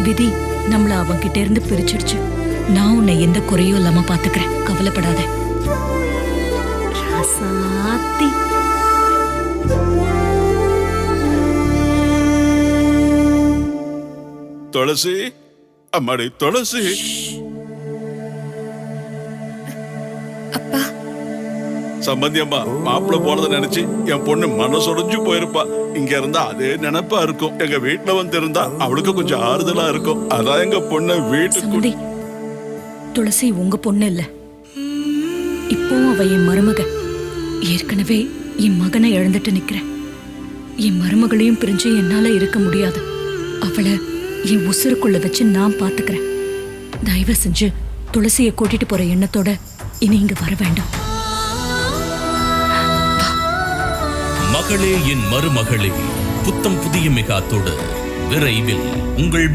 விதி நம்மள அவன்கிட்ட இருந்து பிரிச்சிடுச்சு. நான் உன்னை எந்த குறையும் இல்லாம பாத்துக்கிறேன், கவலைப்படாத. ராசாத்தி. துளசி, அம்மாடி துளசி. அப்பா, சம்பந்தி அம்மா மாப்பிள்ள போனதை நினைச்சு என் பொண்ணு மனசொடைஞ்சு போயிருப்பா. இங்க இருந்தா அதே நினைப்பா இருக்கும். எங்க வீட்டுல வந்து இருந்தா அவளுக்கு கொஞ்சம் ஆறுதலா இருக்கும். அதான் எங்க பொண்ணு வீட்டுக்கு. துளசி உங்க பொண்ணு இல்ல, இப்போ அவ என் மருமக. ஏற்கனவே என் மகனை இழந்துட்டு நிக்கிறேன். என் மருமகளையும் பிரிஞ்சு என்னால இருக்க முடியாது. அவளை என் உசுருக்குள்ள வச்சு நான் பாத்துக்கிறேன். தயவு செஞ்சு துளசியை கூட்டிட்டு போற எண்ணத்தோட இனி இங்க வர வேண்டாம். மகளே என் மருமகளே, புத்தம் புதிய மெகாத்தோடு விரைவில் உங்கள்